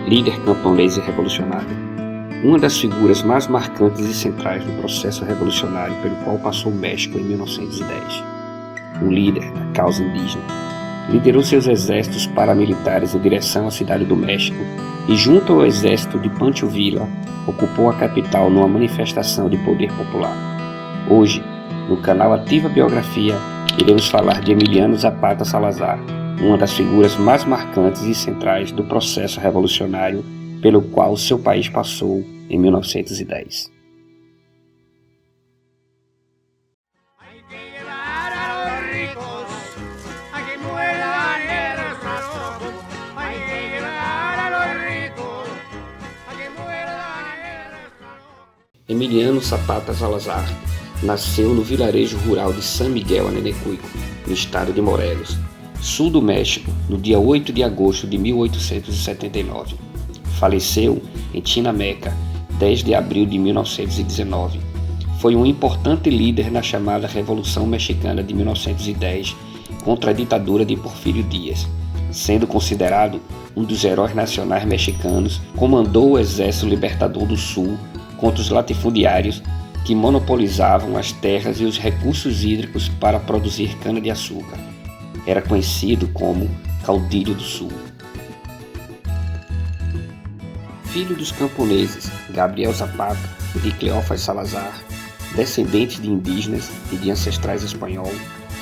líder camponês e revolucionário. Uma das figuras mais marcantes e centrais do processo revolucionário pelo qual passou o México em 1910. Um líder da causa indígena. Liderou seus exércitos paramilitares em direção à cidade do México e, junto ao exército de Pancho Villa, ocupou a capital numa manifestação de poder popular. Hoje, no canal Ativa Biografia, iremos falar de Emiliano Zapata Salazar, uma das figuras mais marcantes e centrais do processo revolucionário pelo qual seu país passou em 1910. Emiliano Zapata Salazar nasceu no vilarejo rural de San Miguel Anenecuico, no estado de Morelos, sul do México, no dia 8 de agosto de 1879. Faleceu em Chinameca, 10 de abril de 1919. Foi um importante líder na chamada Revolução Mexicana de 1910 contra a ditadura de Porfírio Díaz. Sendo considerado um dos heróis nacionais mexicanos, comandou o Exército Libertador do Sul contra os latifundiários que monopolizavam as terras e os recursos hídricos para produzir cana-de-açúcar. Era conhecido como Caudillo do Sul. Filho dos camponeses Gabriel Zapata e de Cleófas Salazar, descendentes de indígenas e de ancestrais espanhóis,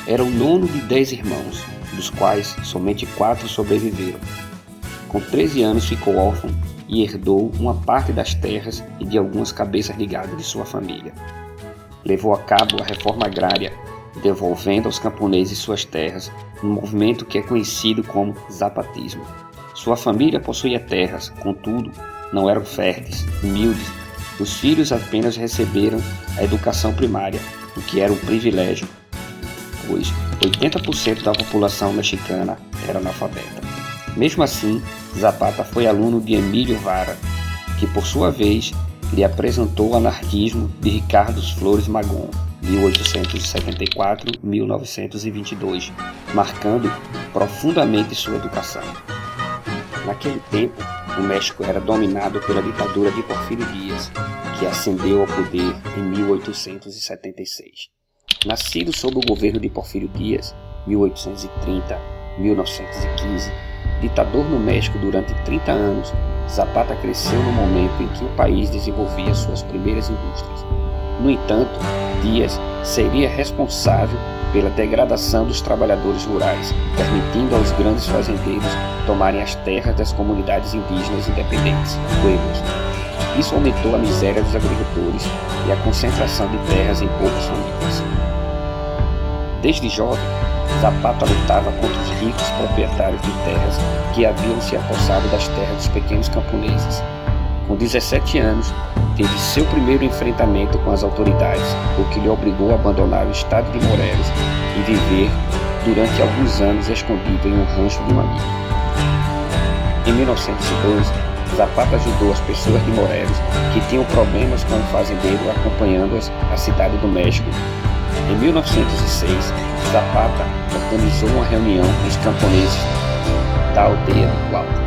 era o nono de 10 irmãos, dos quais somente 4 sobreviveram. Com 13 anos ficou órfão e herdou uma parte das terras e de algumas cabeças de gado de sua família. Levou a cabo a reforma agrária, devolvendo aos camponeses suas terras, um movimento que é conhecido como zapatismo. Sua família possuía terras, contudo, não eram férteis, humildes. Os filhos apenas receberam a educação primária, o que era um privilégio, pois 80% da população mexicana era analfabeta. Mesmo assim, Zapata foi aluno de Emílio Vara, que por sua vez lhe apresentou o anarquismo de Ricardo Flores Magón, 1874-1922, marcando profundamente sua educação. Naquele tempo, o México era dominado pela ditadura de Porfírio Díaz, que ascendeu ao poder em 1876. Nascido sob o governo de Porfírio Díaz, 1830-1915, ditador no México durante 30 anos, Zapata cresceu no momento em que o país desenvolvia suas primeiras indústrias. No entanto, Díaz seria responsável pela degradação dos trabalhadores rurais, permitindo aos grandes fazendeiros tomarem as terras das comunidades indígenas independentes, pueblos. Isso aumentou a miséria dos agricultores e a concentração de terras em poucas famílias. Desde jovem, Zapata lutava contra os ricos proprietários de terras que haviam se apossado das terras dos pequenos camponeses. Com 17 anos, teve seu primeiro enfrentamento com as autoridades, o que lhe obrigou a abandonar o estado de Morelos e viver durante alguns anos escondido em um rancho de um amigo. Em 1912, Zapata ajudou as pessoas de Morelos que tinham problemas com o fazendeiro acompanhando-as à cidade do México. Em 1906, Zapata organizou uma reunião com os camponeses da aldeia de Cuautla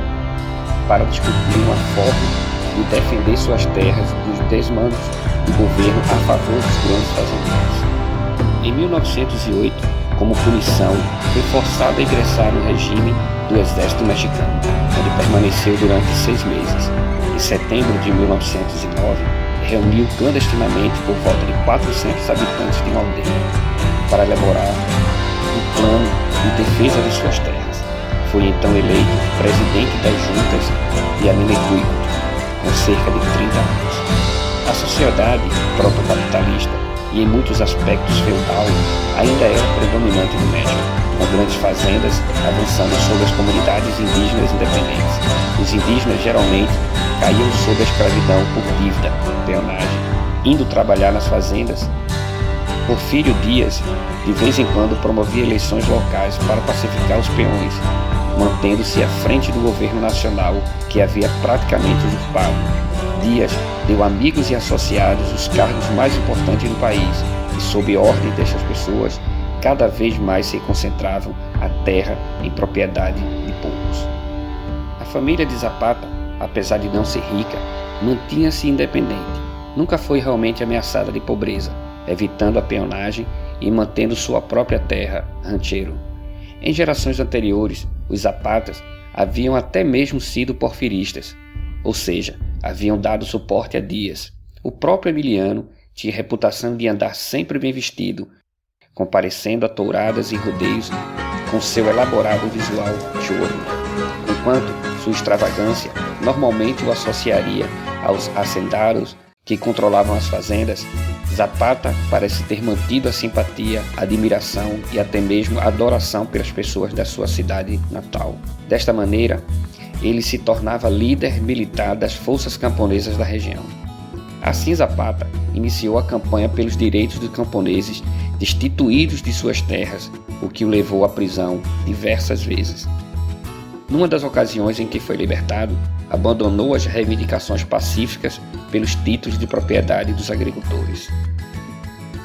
para discutir uma forma de defender suas terras dos desmandos do governo a favor dos grandes fazendeiros. Em 1908, como punição, foi forçado a ingressar no regime do exército mexicano, onde permaneceu durante 6 meses. Em setembro de 1909, reuniu clandestinamente por volta de 400 habitantes de uma aldeia para elaborar um plano de defesa de suas terras. Foi então eleito presidente das juntas de Anenecuico, com cerca de 30 anos. A sociedade protocapitalista e em muitos aspectos feudal ainda era predominante no México, com grandes fazendas avançando sobre as comunidades indígenas independentes. Os indígenas geralmente caíam sob a escravidão por dívida, peonagem, indo trabalhar nas fazendas. Porfírio Díaz, de vez em quando, promovia eleições locais para pacificar os peões, mantendo-se à frente do governo nacional que havia praticamente usurpado. Díaz deu amigos e associados os cargos mais importantes do país e, sob ordem destas pessoas, cada vez mais se concentravam a terra em propriedade de poucos. A família de Zapata apesar de não ser rica, mantinha-se independente. Nunca foi realmente ameaçada de pobreza, evitando a peonagem e mantendo sua própria terra, rancheiro. Em gerações anteriores, os zapatas haviam até mesmo sido porfiristas, ou seja, haviam dado suporte a Dias. O próprio Emiliano tinha reputação de andar sempre bem vestido, comparecendo a touradas e rodeios com seu elaborado visual chorno, enquanto sua extravagância normalmente o associaria aos hacendados que controlavam as fazendas. Zapata parece ter mantido a simpatia, a admiração e até mesmo a adoração pelas pessoas da sua cidade natal. Desta maneira, ele se tornava líder militar das forças camponesas da região. Assim, Zapata iniciou a campanha pelos direitos dos camponeses destituídos de suas terras, o que o levou à prisão diversas vezes. Numa das ocasiões em que foi libertado, abandonou as reivindicações pacíficas pelos títulos de propriedade dos agricultores.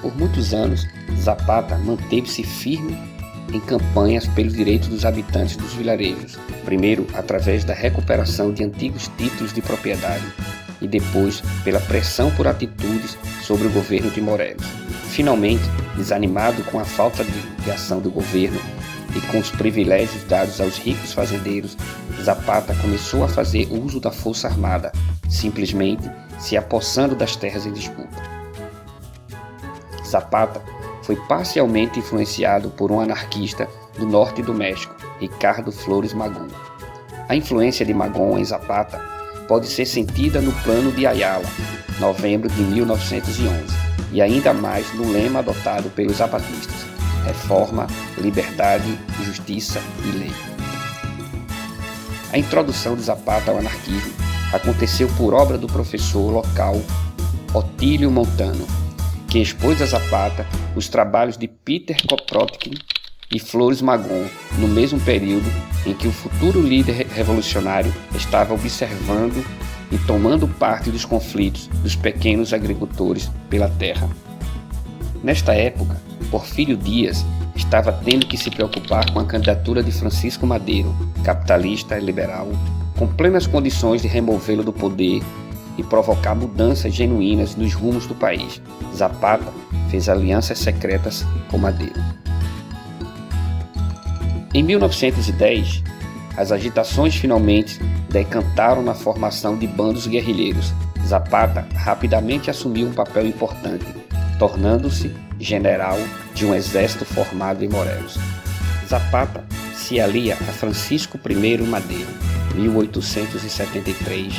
Por muitos anos, Zapata manteve-se firme em campanhas pelos direitos dos habitantes dos vilarejos, primeiro através da recuperação de antigos títulos de propriedade e depois pela pressão por atitudes sobre o governo de Morelos. Finalmente, desanimado com a falta de ação do governo e com os privilégios dados aos ricos fazendeiros, Zapata começou a fazer uso da força armada, simplesmente se apossando das terras em disputa. Zapata foi parcialmente influenciado por um anarquista do norte do México, Ricardo Flores Magón. A influência de Magón em Zapata pode ser sentida no Plano de Ayala, novembro de 1911, e ainda mais no lema adotado pelos zapatistas: reforma, liberdade, justiça e lei. A introdução de Zapata ao anarquismo aconteceu por obra do professor local Otílio Montano, que expôs a Zapata os trabalhos de Peter Kropotkin e Flores Magón no mesmo período em que o futuro líder revolucionário estava observando e tomando parte dos conflitos dos pequenos agricultores pela terra. Nesta época, Porfírio Dias estava tendo que se preocupar com a candidatura de Francisco Madero, capitalista e liberal, com plenas condições de removê-lo do poder e provocar mudanças genuínas nos rumos do país. Zapata fez alianças secretas com Madero. Em 1910, as agitações finalmente decantaram na formação de bandos guerrilheiros. Zapata rapidamente assumiu um papel importante, tornando-se general de um exército formado em Morelos. Zapata se alia a Francisco I Madero, 1873-1913,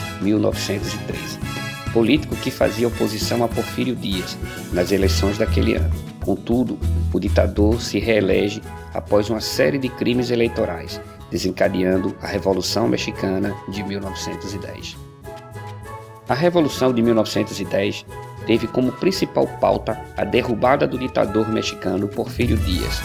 político que fazia oposição a Porfírio Dias nas eleições daquele ano. Contudo, o ditador se reelege após uma série de crimes eleitorais, desencadeando a Revolução Mexicana de 1910. A Revolução de 1910 teve como principal pauta a derrubada do ditador mexicano Porfírio Dias.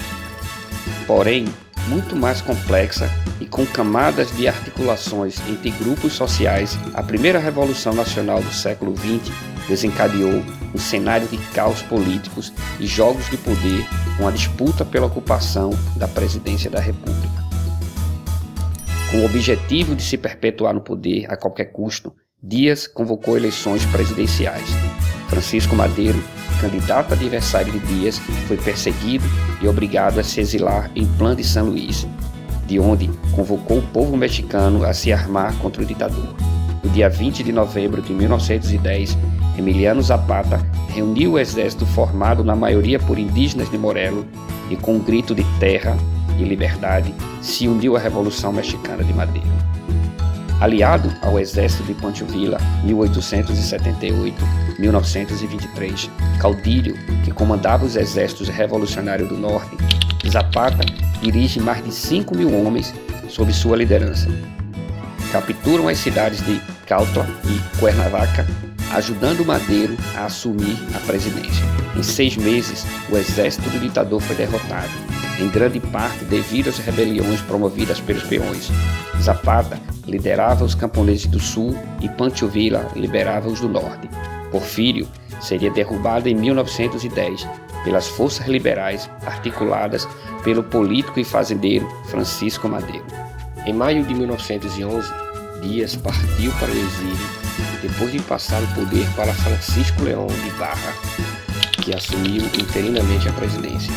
Porém, muito mais complexa e com camadas de articulações entre grupos sociais, a primeira Revolução Nacional do século XX desencadeou um cenário de caos políticos e jogos de poder com a disputa pela ocupação da presidência da República. Com o objetivo de se perpetuar no poder a qualquer custo, Dias convocou eleições presidenciais. Francisco Madero, candidato adversário de Dias, foi perseguido e obrigado a se exilar em Plan de San Luis, de onde convocou o povo mexicano a se armar contra o ditador. No dia 20 de novembro de 1910, Emiliano Zapata reuniu o exército formado na maioria por indígenas de Morelos e, com um grito de terra e liberdade, se uniu à Revolução Mexicana de Madero. Aliado ao exército de Pancho Villa, 1878-1923, caudilho que comandava os exércitos revolucionários do Norte, Zapata dirige mais de 5.000 homens sob sua liderança. Capturam as cidades de Cuautla e Cuernavaca, ajudando Madero a assumir a presidência. Em 6 meses, o exército do ditador foi derrotado, em grande parte devido às rebeliões promovidas pelos peões. Zapata liderava os camponeses do sul e Pancho Villa liberava os do norte. Porfírio seria derrubado em 1910 pelas forças liberais articuladas pelo político e fazendeiro Francisco Madero. Em maio de 1911, Dias partiu para o exílio depois de passar o poder para Francisco Leão de Barra, que assumiu interinamente a presidência.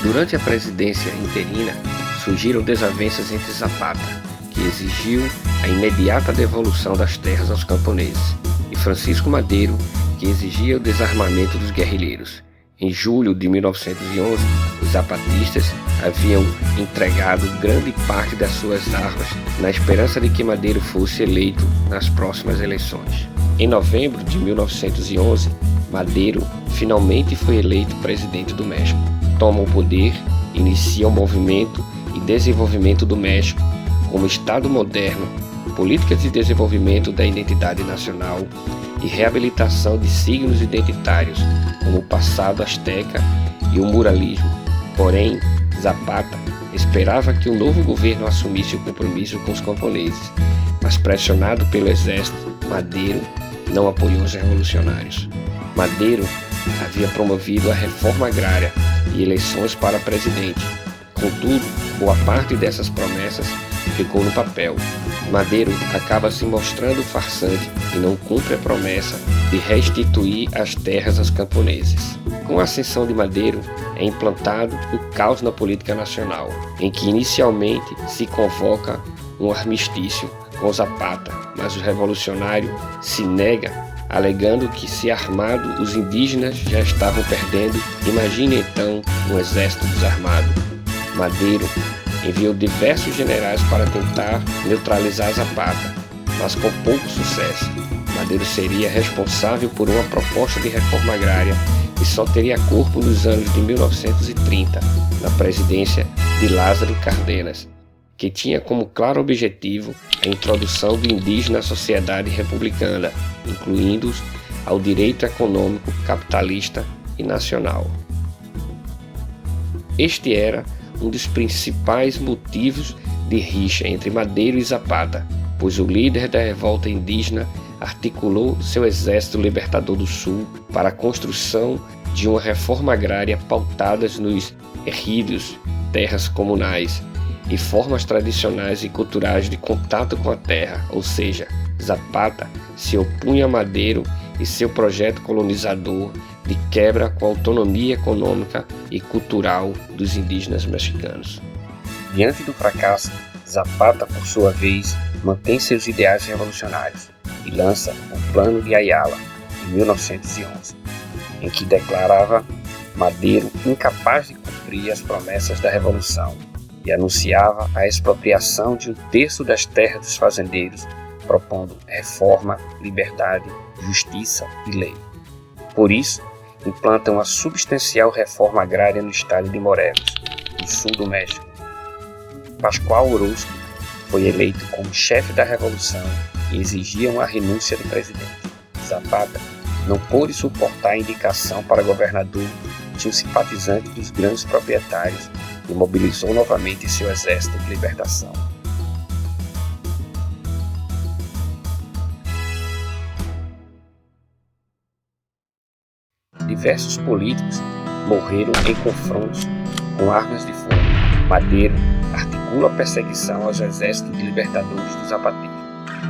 Durante a presidência interina, surgiram desavenças entre Zapata, que exigiu a imediata devolução das terras aos camponeses, e Francisco Madero, que exigia o desarmamento dos guerrilheiros. Em julho de 1911, os zapatistas haviam entregado grande parte das suas armas na esperança de que Madero fosse eleito nas próximas eleições. Em novembro de 1911, Madero finalmente foi eleito presidente do México. Toma o poder, inicia o movimento e desenvolvimento do México como Estado moderno, políticas de desenvolvimento da identidade nacional e reabilitação de signos identitários, como o passado asteca e o muralismo. Porém, Zapata esperava que o novo governo assumisse o compromisso com os camponeses, mas pressionado pelo exército, Madero não apoiou os revolucionários. Madero havia promovido a reforma agrária e eleições para presidente. Contudo, boa parte dessas promessas ficou no papel. Madero acaba se mostrando farsante e não cumpre a promessa de restituir as terras aos camponeses. Com a ascensão de Madero, é implantado o caos na política nacional, em que inicialmente se convoca um armistício com Zapata, mas o revolucionário se nega, alegando que, se armado, os indígenas já estavam perdendo. Imagine então um exército desarmado. Madero enviou diversos generais para tentar neutralizar Zapata, mas com pouco sucesso. Madero seria responsável por uma proposta de reforma agrária que só teria corpo nos anos de 1930, na presidência de Lázaro Cárdenas, que tinha como claro objetivo a introdução do indígena à sociedade republicana, incluindo-os ao direito econômico capitalista e nacional. Este era um dos principais motivos de rixa entre Madero e Zapata, pois o líder da revolta indígena articulou seu exército libertador do Sul para a construção de uma reforma agrária pautada nos ejidos, terras comunais, e formas tradicionais e culturais de contato com a terra, ou seja, Zapata se opunha a Madero e seu projeto colonizador de quebra com a autonomia econômica e cultural dos indígenas mexicanos. Diante do fracasso, Zapata, por sua vez, mantém seus ideais revolucionários e lança o Plano de Ayala, em 1911, em que declarava Madero incapaz de cumprir as promessas da Revolução e anunciava a expropriação de 1/3 das terras dos fazendeiros, propondo reforma, liberdade, justiça e lei. Por isso, implanta uma substancial reforma agrária no estado de Morelos, no sul do México. Pascoal Orozco foi eleito como chefe da revolução e exigia uma renúncia do presidente. Zapata não pôde suportar a indicação para governador de um simpatizante dos grandes proprietários e mobilizou novamente seu exército de libertação. Diversos políticos morreram em confrontos com armas de fogo. Madero articula a perseguição aos exércitos de libertadores do zapatismo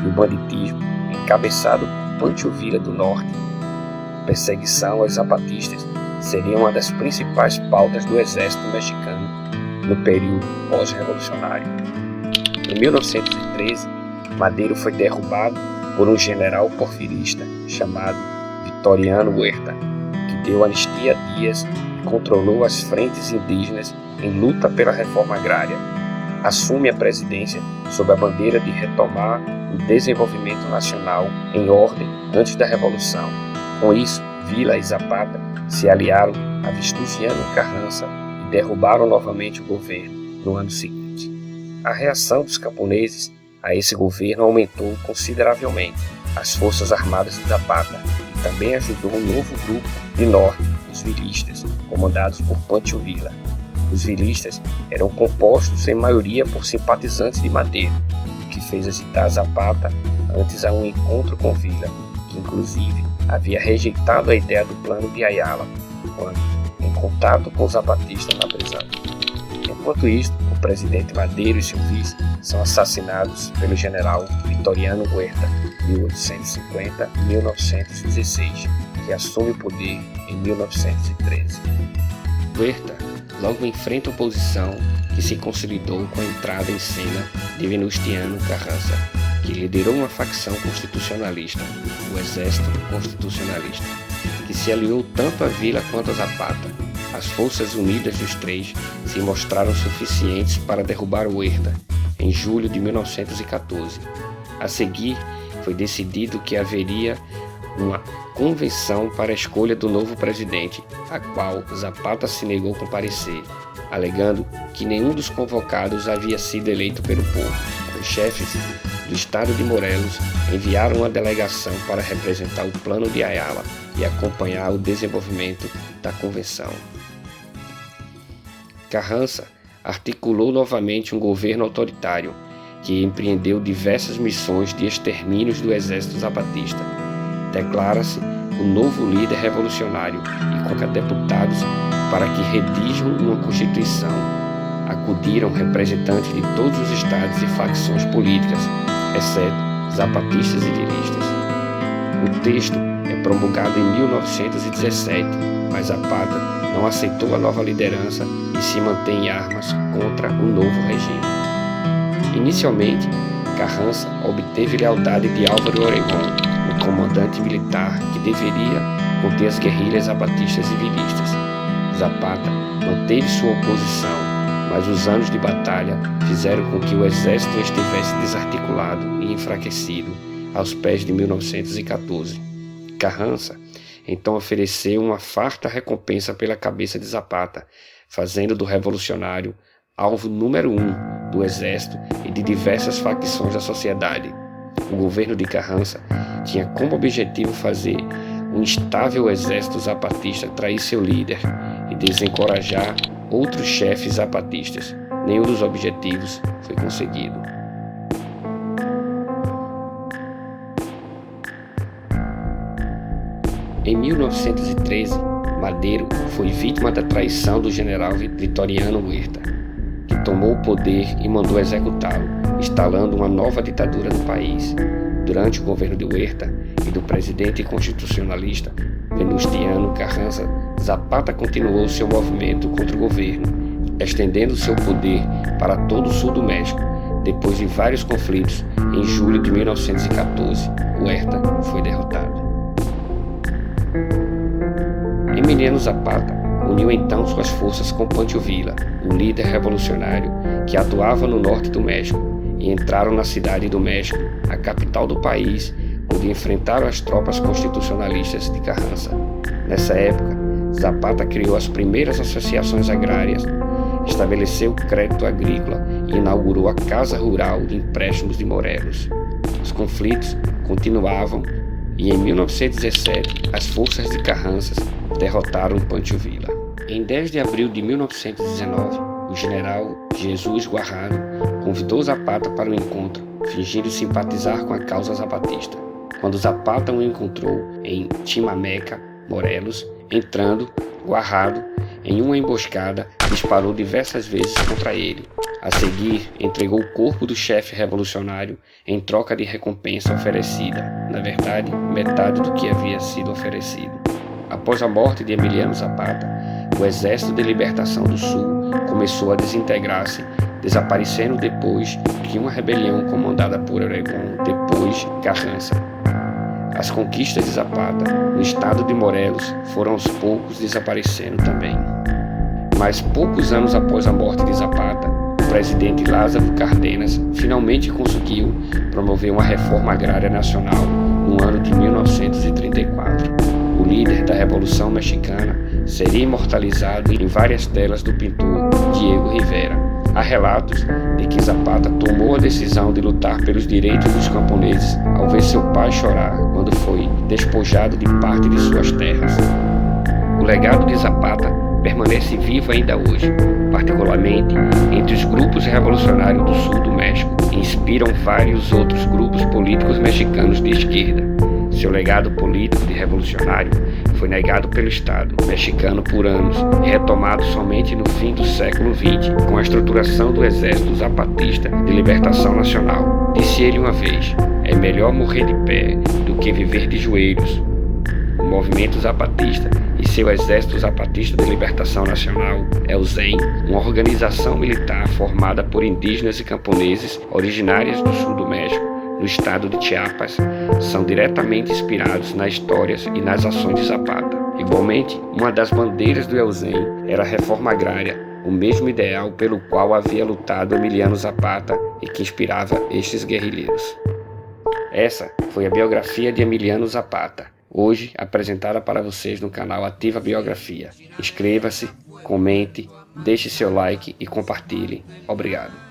e o banditismo, encabeçado por Pancho Villa do Norte. A perseguição aos zapatistas seria uma das principais pautas do exército mexicano no período pós-revolucionário. Em 1913, Madero foi derrubado por um general porfirista chamado Victoriano Huerta, que deu anistia a Dias e controlou as frentes indígenas em luta pela reforma agrária. Assume a presidência sob a bandeira de retomar o desenvolvimento nacional em ordem antes da Revolução. Com isso, Villa e Zapata se aliaram a Venustiano Carranza e derrubaram novamente o governo no ano seguinte. A reação dos camponeses a esse governo aumentou consideravelmente. As forças armadas de Zapata e também ajudou um novo grupo de norte, os vilistas, comandados por Pancho Villa. Os vilistas eram compostos em maioria por simpatizantes de Madero, o que fez agitar Zapata antes a um encontro com Villa, que inclusive havia rejeitado a ideia do Plano de Ayala, quando em contato com os zapatistas na prisão. Enquanto isso, o presidente Madero e seu vice são assassinados pelo general Victoriano Huerta, 1850-1916, que assume o poder em 1913. Huerta logo enfrenta oposição que se consolidou com a entrada em cena de Venustiano Carranza, que liderou uma facção constitucionalista, o Exército Constitucionalista, que se aliou tanto a Villa quanto a Zapata. As forças unidas dos três se mostraram suficientes para derrubar Huerta em julho de 1914. A seguir, foi decidido que haveria uma convenção para a escolha do novo presidente, a qual Zapata se negou a comparecer, alegando que nenhum dos convocados havia sido eleito pelo povo. Os chefes do estado de Morelos enviaram uma delegação para representar o plano de Ayala e acompanhar o desenvolvimento da convenção. Carranza articulou novamente um governo autoritário que empreendeu diversas missões de extermínios do exército zapatista. Declara-se o novo líder revolucionário e convoca deputados para que redijam uma constituição. Acudiram representantes de todos os estados e facções políticas, exceto zapatistas e vilistas. O texto é promulgado em 1917, mas Zapata não aceitou a nova liderança e se mantém em armas contra o novo regime. Inicialmente, Carranza obteve lealdade de Álvaro Obregón, o comandante militar que deveria conter as guerrilhas zapatistas e vilistas. Zapata manteve sua oposição, mas os anos de batalha fizeram com que o exército estivesse desarticulado e enfraquecido aos pés de 1914. Carranza então ofereceu uma farta recompensa pela cabeça de Zapata, fazendo do revolucionário alvo número 1 do exército e de diversas facções da sociedade. O governo de Carranza tinha como objetivo fazer um instável exército zapatista trair seu líder e desencorajar outros chefes zapatistas. Nenhum dos objetivos foi conseguido. Em 1913, Madero foi vítima da traição do general Victoriano Huerta, que tomou o poder e mandou executá-lo, instalando uma nova ditadura no país. Durante o governo de Huerta e do presidente constitucionalista Venustiano Carranza, Zapata continuou seu movimento contra o governo, estendendo seu poder para todo o sul do México. Depois de vários conflitos, em julho de 1914, Huerta foi derrotado. Emiliano Zapata uniu então suas forças com Pancho Villa, o líder revolucionário que atuava no norte do México, e entraram na cidade do México, a capital do país, onde enfrentaram as tropas constitucionalistas de Carranza. Nessa época, Zapata criou as primeiras associações agrárias, estabeleceu o crédito agrícola e inaugurou a Casa Rural de Empréstimos de Morelos. Os conflitos continuavam e em 1917 as forças de Carranza derrotaram Pancho Villa. Em 10 de abril de 1919, o general Jesus Guajardo convidou Zapata para o encontro, fingindo simpatizar com a causa zapatista. Quando Zapata o encontrou em Chimameca, Morelos, entrando, Guajardo, em uma emboscada, disparou diversas vezes contra ele. A seguir, entregou o corpo do chefe revolucionário em troca de recompensa oferecida, na verdade, metade do que havia sido oferecido. Após a morte de Emiliano Zapata, o Exército de Libertação do Sul começou a desintegrar-se, desaparecendo depois que uma rebelião comandada por Obregón, depois Carranza. As conquistas de Zapata no estado de Morelos foram aos poucos desaparecendo também. Mas poucos anos após a morte de Zapata, o presidente Lázaro Cárdenas finalmente conseguiu promover uma reforma agrária nacional no ano de 1934. O líder da Revolução Mexicana seria imortalizado em várias telas do pintor Diego Rivera. Há relatos de que Zapata tomou a decisão de lutar pelos direitos dos camponeses ao ver seu pai chorar quando foi despojado de parte de suas terras. O legado de Zapata permanece vivo ainda hoje, particularmente entre os grupos revolucionários do sul do México, e inspiram vários outros grupos políticos mexicanos de esquerda. Seu legado político de revolucionário foi negado pelo Estado mexicano por anos e retomado somente no fim do século XX, com a estruturação do Exército Zapatista de Libertação Nacional. Disse ele uma vez: é melhor morrer de pé do que viver de joelhos. O movimento zapatista e seu Exército Zapatista de Libertação Nacional é o ZEM, uma organização militar formada por indígenas e camponeses originárias do sul do México, no estado de Chiapas, são diretamente inspirados nas histórias e nas ações de Zapata. Igualmente, uma das bandeiras do ELZEM era a reforma agrária, o mesmo ideal pelo qual havia lutado Emiliano Zapata e que inspirava estes guerrilheiros. Essa foi a biografia de Emiliano Zapata, hoje apresentada para vocês no canal Ativa Biografia. Inscreva-se, comente, deixe seu like e compartilhe. Obrigado.